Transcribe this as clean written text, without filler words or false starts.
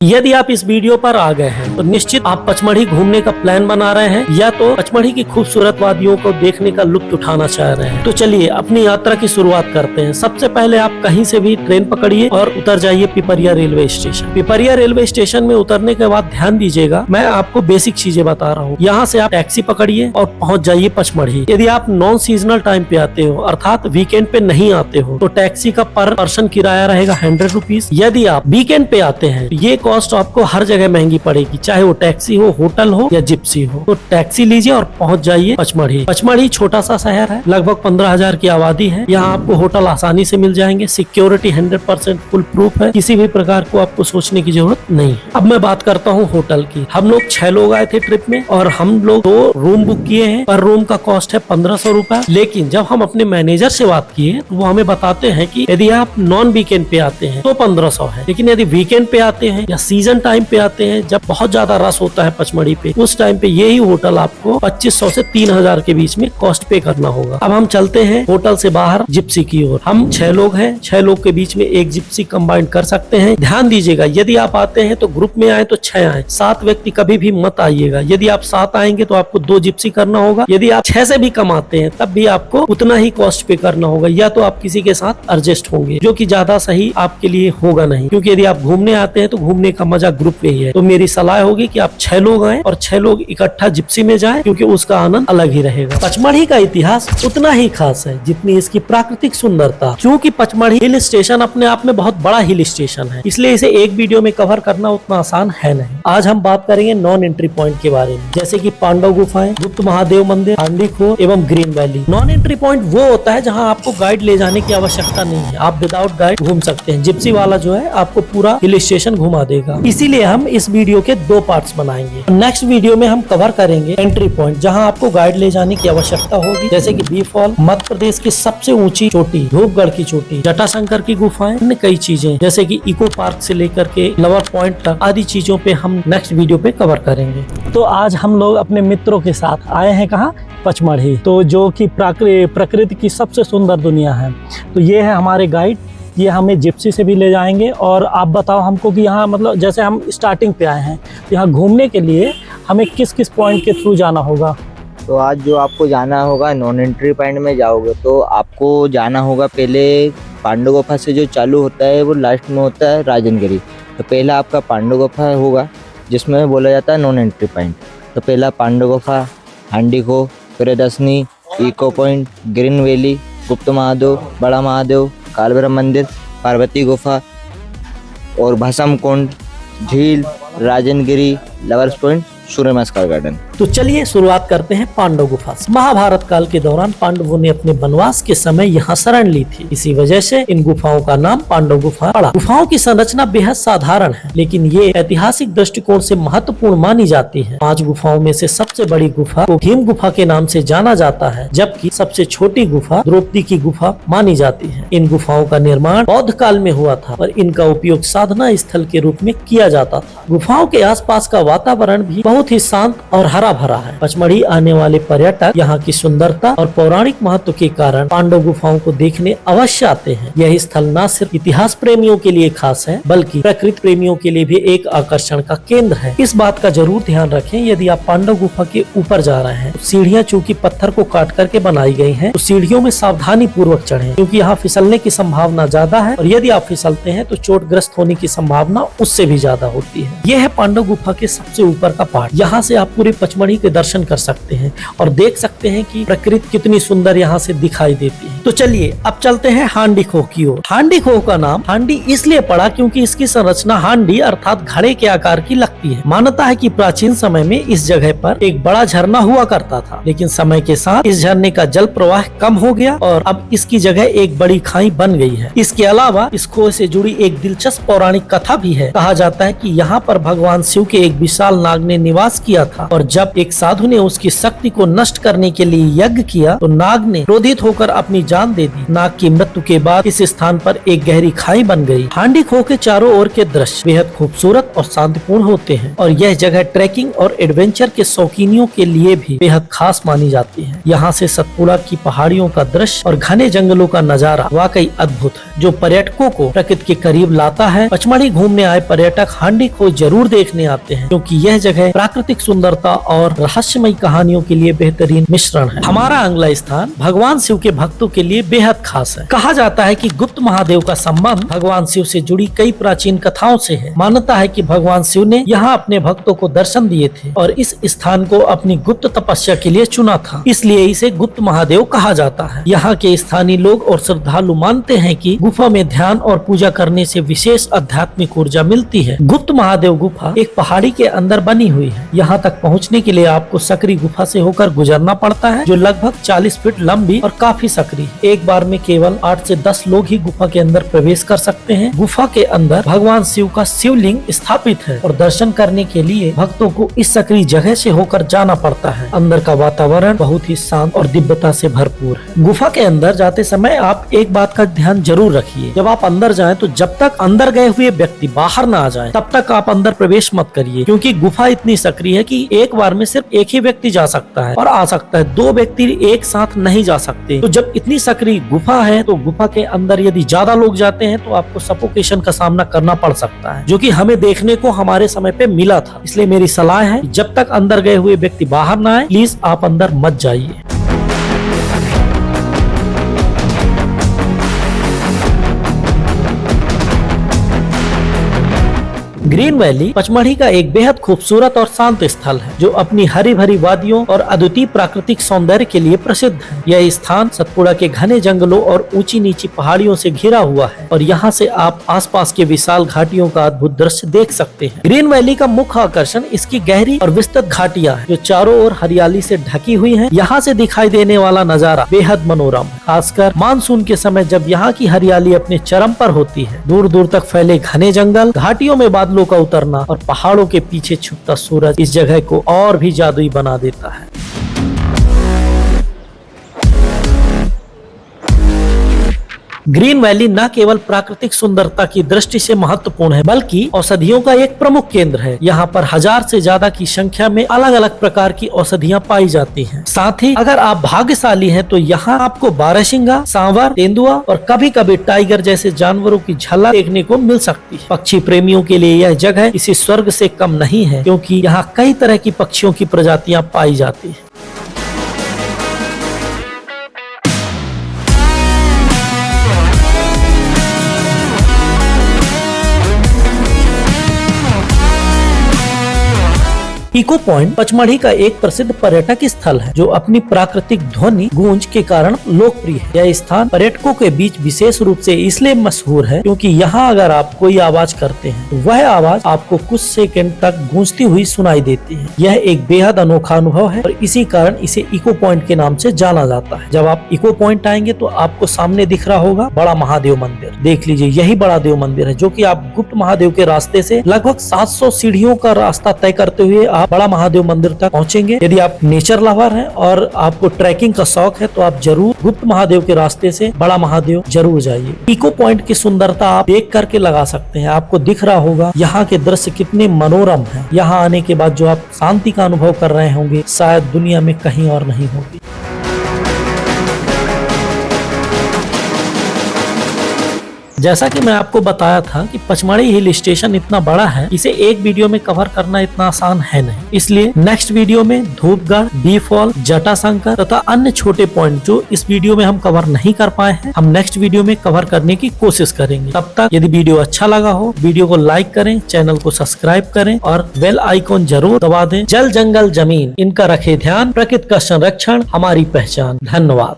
यदि आप इस वीडियो पर आ गए हैं तो निश्चित आप पचमढ़ी घूमने का प्लान बना रहे हैं या तो पचमढ़ी की खूबसूरत वादियों को देखने का लुत्फ उठाना चाह रहे हैं। तो चलिए अपनी यात्रा की शुरुआत करते हैं। सबसे पहले आप कहीं से भी ट्रेन पकड़िए और उतर जाइए Pipariya railway station. Pipariya railway station में उतरने के बाद ध्यान दीजिएगा, मैं आपको बेसिक चीजें बता रहा हूँ। यहाँ से आप टैक्सी पकड़िए और पहुँच जाइए पचमढ़ी। यदि आप नॉन सीजनल टाइम पे आते हो अर्थात वीकेंड पे नहीं आते हो तो टैक्सी का पर पर्सन किराया रहेगा 100 रुपीज। यदि आप वीकेंड पे आते हैं ये कॉस्ट आपको हर जगह महंगी पड़ेगी, चाहे वो टैक्सी हो, होटल हो या जिप्सी हो। तो टैक्सी लीजिए और पहुंच जाइए पचमढ़ी। पचमढ़ी छोटा सा शहर है, लगभग 15,000 की आबादी है। यहाँ आपको होटल आसानी से मिल जाएंगे। सिक्योरिटी 100% फुल प्रूफ है, किसी भी प्रकार को आपको सोचने की जरूरत नहीं है। अब मैं बात करता हूँ होटल की। हम लोग 6 लोग आए थे ट्रिप में और हम लोग 2 रूम बुक किए हैं। पर रूम का कॉस्ट है 1500 रुपए। लेकिन जब हम अपने मैनेजर से बात किए तो वो हमें बताते हैं कि यदि आप नॉन वीकेंड पे आते हैं तो 1500 है, लेकिन यदि वीकेंड पे आते हैं या सीजन टाइम पे आते हैं जब बहुत ज्यादा रश होता है पचमढ़ी पे, उस टाइम पे यही होटल आपको 2500 से 3000 के बीच में कॉस्ट पे करना होगा। अब हम चलते हैं होटल से बाहर जिप्सी की ओर। हम 6 लोग हैं, 6 लोग के बीच में एक जिप्सी कंबाइन कर सकते हैं। ध्यान दीजिएगा, यदि आप आते हैं तो ग्रुप में आए तो 6 आए, 7 व्यक्ति कभी भी मत आइएगा। यदि आप 7 आएंगे तो आपको 2 जिप्सी करना होगा। यदि आप 6 से भी कम आते हैं तब भी आपको उतना ही कॉस्ट पे करना होगा, या तो आप किसी के साथ एडजस्ट होंगे, जो कि ज्यादा सही आपके लिए होगा नहीं। क्योंकि यदि आप घूमने आते हैं तो घूमने का मजा ग्रुप में ही है। तो मेरी सलाह होगी कि आप 6 लोग आए और 6 लोग इकट्ठा जिप्सी में जाएं, क्योंकि उसका आनंद अलग ही रहेगा। पचमढ़ी का इतिहास उतना ही खास है जितनी इसकी प्राकृतिक सुंदरता। क्योंकि पचमढ़ी हिल स्टेशन अपने आप में बहुत बड़ा हिल स्टेशन है, इसलिए इसे एक वीडियो में कवर करना उतना आसान है नहीं। आज हम बात करेंगे नॉन एंट्री पॉइंट के बारे में, जैसे कि पांडव गुफाएं, गुप्त महादेव मंदिर, हांडी खो एवं green valley. Non entry point वो होता है जहाँ आपको गाइड ले जाने की आवश्यकता नहीं है, आप विदाउट गाइड घूम सकते हैं। जिप्सी वाला जो है आपको पूरा हिल स्टेशन घुमा देगा। इसीलिए हम इस वीडियो के 2 पार्ट्स बनाएंगे। नेक्स्ट वीडियो में हम कवर करेंगे एंट्री पॉइंट, जहां आपको गाइड ले जाने की आवश्यकता होगी, जैसे कि बी फॉल, मध्य प्रदेश की सबसे ऊंची चोटी, धूपगढ़ की चोटी, जटाशंकर की गुफाएं, अन्य कई चीजें जैसे कि इको पार्क से लेकर के लवर पॉइंट तक आदि चीजों पे हम नेक्स्ट वीडियो पे कवर करेंगे। तो आज हम लोग अपने मित्रों के साथ आए हैं कहाँ? पचमढ़ी, तो जो कि प्रकृति की सबसे सुंदर दुनिया है। तो ये है हमारे गाइड, ये हमें जिप्सी से भी ले जाएंगे। और आप बताओ हमको कि यहाँ मतलब जैसे हम स्टार्टिंग पे आए हैं, यहाँ घूमने के लिए हमें किस किस पॉइंट के थ्रू जाना होगा? तो आज जो आपको जाना होगा, नॉन एंट्री पॉइंट में जाओगे तो आपको जाना होगा पहले पांडव गुफा से जो चालू होता है वो लास्ट में होता है राजनगिरी। तो पहला आपका पांडव गुफा होगा जिसमें बोला जाता है नॉन एंट्री पॉइंट। तो पहला पांडव गुफा, हांडी खो, Priyadarshini, echo point, green valley, गुप्त महादेव, बड़ा महादेव, कालभैरव मंदिर, पार्वती गुफा और भस्म कुंड, झील, राजनगिरी, लवर्स पॉइंट, सूर्य नमस्कार गार्डन। तो चलिए शुरुआत करते हैं पांडव गुफा से। महाभारत काल के दौरान पांडवों ने अपने वनवास के समय यहाँ शरण ली थी, इसी वजह से इन गुफाओं का नाम पांडव गुफा पड़ा। गुफाओं की संरचना बेहद साधारण है, लेकिन ये ऐतिहासिक दृष्टिकोण से महत्वपूर्ण मानी जाती है। 5 गुफाओं में से सबसे बड़ी गुफा को भीम गुफा के नाम से जाना जाता है, जबकि सबसे छोटी गुफा द्रौपदी की गुफा मानी जाती है। इन गुफाओं का निर्माण बौद्ध काल में हुआ था और इनका उपयोग साधना स्थल के रूप में किया जाता था। गुफाओं के आसपास का वातावरण भी बहुत ही शांत और हरा भरा है। पचमढ़ी आने वाले पर्यटक यहाँ की सुंदरता और पौराणिक महत्व के कारण पांडव गुफाओं को देखने अवश्य आते हैं। यह स्थल न सिर्फ इतिहास प्रेमियों के लिए खास है, बल्कि प्रकृति प्रेमियों के लिए भी एक आकर्षण का केंद्र है। इस बात का जरूर ध्यान रखें, यदि आप पांडव गुफा के ऊपर जा रहे हैं तो सीढ़ियाँ चूंकि पत्थर को काट करके बनाई गई हैं, तो सीढ़ियों में सावधानी पूर्वक चढ़ें, क्योंकि यहाँ फिसलने की संभावना ज्यादा है और यदि आप फिसलते हैं तो चोटग्रस्त होने की संभावना उससे भी ज्यादा होती है। यह है पांडव गुफा के सबसे ऊपर का पार्ट। यहाँ से आप पूरे पचमढ़ी के दर्शन कर सकते हैं और देख सकते हैं कि प्रकृति कितनी सुंदर यहाँ से दिखाई देती है। तो चलिए अब चलते हैं हांडी खो की ओर। हांडी खो का नाम हांडी इसलिए पड़ा क्योंकि इसकी संरचना हांडी अर्थात घड़े के आकार की लगती है। मान्यता है कि प्राचीन समय में इस जगह पर एक बड़ा झरना हुआ करता था, लेकिन समय के साथ इस झरने का जल प्रवाह कम हो गया और अब इसकी जगह एक बड़ी खाई बन गई है। इसके अलावा इस खो से जुड़ी एक दिलचस्प पौराणिक कथा भी है। कहा जाता है कि यहाँ पर भगवान शिव के एक विशाल नाग ने निवास किया था और जब एक साधु ने उसकी शक्ति को नष्ट करने के लिए यज्ञ किया तो नाग ने क्रोधित होकर अपनी जान दे दी। नाग की मृत्यु के बाद इस स्थान पर एक गहरी खाई बन गई। हांडी खो के चारों ओर के दृश्य बेहद खूबसूरत और शांतिपूर्ण होते हैं और यह जगह ट्रैकिंग और एडवेंचर के शौकीनियों के लिए भी बेहद खास मानी जाती है। यहाँ से सतपुड़ा की पहाड़ियों का दृश्य और घने जंगलों का नजारा वाकई अद्भुत है, जो पर्यटकों को प्रकृति के करीब लाता है। पचमढ़ी घूमने आए पर्यटक हांडी खो जरूर देखने आते हैं, क्योंकि यह जगह प्राकृतिक सुंदरता और रहस्यमयी कहानियों के लिए बेहतरीन मिश्रण है। हमारा अगला स्थान भगवान शिव के भक्तों के लिए बेहद खास है। कहा जाता है कि गुप्त महादेव का संबंध भगवान शिव से जुड़ी कई प्राचीन कथाओं से है। मान्यता है कि भगवान शिव ने यहाँ अपने भक्तों को दर्शन दिए थे और इस स्थान को अपनी गुप्त तपस्या के लिए चुना था, इसलिए इसे गुप्त महादेव कहा जाता है। यहाँ के स्थानीय लोग और श्रद्धालु मानते हैं कि गुफा में ध्यान और पूजा करने से विशेष आध्यात्मिक ऊर्जा मिलती है। गुप्त महादेव गुफा एक पहाड़ी के अंदर बनी हुई है। यहाँ तक पहुँचने के लिए आपको सकरी गुफा से होकर गुजरना पड़ता है, जो लगभग 40 फीट लंबी और काफी सकरी है। एक बार में केवल 8 से 10 लोग ही गुफा के अंदर प्रवेश कर सकते हैं। गुफा के अंदर भगवान शिव का शिवलिंग स्थापित है और दर्शन करने के लिए भक्तों को इस सकरी जगह से होकर जाना पड़ता है। अंदर का वातावरण बहुत ही शांत और दिव्यता से भरपूर है। गुफा के अंदर जाते समय आप एक बात का ध्यान जरूर रखिए, जब आप अंदर जाएं तो जब तक अंदर गए हुए व्यक्ति बाहर ना आ जाएं, तब तक आप अंदर प्रवेश मत करिए, क्योंकि गुफा इतनी सकरी है कि एक बार में सिर्फ एक ही व्यक्ति जा सकता है और आ सकता है, 2 व्यक्ति एक साथ नहीं जा सकते। तो जब इतनी सकरी गुफा है तो गुफा के अंदर यदि ज्यादा लोग जाते हैं तो आपको सफोकेशन का सामना करना पड़ सकता है, जो कि हमें देखने को हमारे समय पे मिला था। इसलिए मेरी सलाह है, जब तक अंदर गए हुए व्यक्ति बाहर ना आए, प्लीज आप अंदर मत जाइए। ग्रीन वैली पचमढ़ी का एक बेहद खूबसूरत और शांत स्थल है, जो अपनी हरी भरी वादियों और अद्वितीय प्राकृतिक सौंदर्य के लिए प्रसिद्ध है। यह स्थान सतपुड़ा के घने जंगलों और ऊंची नीची पहाड़ियों से घिरा हुआ है और यहाँ से आप आसपास के विशाल घाटियों का अद्भुत दृश्य देख सकते हैं। ग्रीन वैली का मुख्य आकर्षण इसकी गहरी और विस्तृत घाटियाँ हैं, जो चारों ओर हरियाली से ढकी हुई है। यहाँ से दिखाई देने वाला नजारा बेहद मनोरम है, खासकर मानसून के समय जब यहाँ की हरियाली अपने चरम पर होती है। दूर दूर तक फैले घने जंगल, घाटियों में बादलों का उतरना और पहाड़ों के पीछे छुपता सूरज इस जगह को और भी जादुई बना देता है। ग्रीन वैली न केवल प्राकृतिक सुंदरता की दृष्टि से महत्वपूर्ण है, बल्कि औषधियों का एक प्रमुख केंद्र है। यहाँ पर 1000 से ज्यादा की संख्या में अलग अलग प्रकार की औषधियाँ पाई जाती हैं। साथ ही अगर आप भाग्यशाली हैं तो यहाँ आपको बारहसिंगा, सांवर, तेंदुआ और कभी कभी टाइगर जैसे जानवरों की झलक देखने को मिल सकती है। पक्षी प्रेमियों के लिए यह जगह किसी स्वर्ग से कम नहीं है, क्योंकि यहाँ कई तरह की पक्षियों की प्रजातियाँ पाई जाती है। इको पॉइंट पचमढ़ी का एक प्रसिद्ध पर्यटक स्थल है, जो अपनी प्राकृतिक ध्वनि गूंज के कारण लोकप्रिय है। यह स्थान पर्यटकों के बीच विशेष रूप से इसलिए मशहूर है क्योंकि यहाँ अगर आप कोई आवाज करते हैं तो वह आवाज आपको कुछ सेकंड तक गूंजती हुई सुनाई देती है। यह एक बेहद अनोखा अनुभव है और इसी कारण इसे इको पॉइंट के नाम से जाना जाता है। जब आप इको पॉइंट आएंगे तो आपको सामने दिख रहा होगा बड़ा महादेव मंदिर। देख लीजिए, यही बड़ा देव मंदिर है, जो कि आप गुप्त महादेव के रास्ते से लगभग 700 सीढ़ियों का रास्ता तय करते हुए आप बड़ा महादेव मंदिर तक पहुंचेंगे। यदि आप नेचर लवर हैं और आपको ट्रैकिंग का शौक है तो आप जरूर गुप्त महादेव के रास्ते से बड़ा महादेव जरूर जाइए। इको पॉइंट की सुंदरता आप देख करके लगा सकते हैं। आपको दिख रहा होगा यहाँ के दृश्य कितने मनोरम हैं। यहाँ आने के बाद जो आप शांति का अनुभव कर रहे होंगे, शायद दुनिया में कहीं और नहीं होगी। जैसा कि मैं आपको बताया था कि पचमढ़ी हिल स्टेशन इतना बड़ा है, इसे एक वीडियो में कवर करना इतना आसान है नहीं। इसलिए नेक्स्ट वीडियो में धूपगढ़, बी फॉल, जटाशंकर तथा अन्य छोटे पॉइंट जो इस वीडियो में हम कवर नहीं कर पाए हैं, हम नेक्स्ट वीडियो में कवर करने की कोशिश करेंगे। तब तक यदि वीडियो अच्छा लगा हो, वीडियो को लाइक करें, चैनल को सब्सक्राइब करें और बेल आइकॉन जरूर दबा दें। जल, जंगल, जमीन, इनका रखे ध्यान। प्रकृति का संरक्षण हमारी पहचान। धन्यवाद।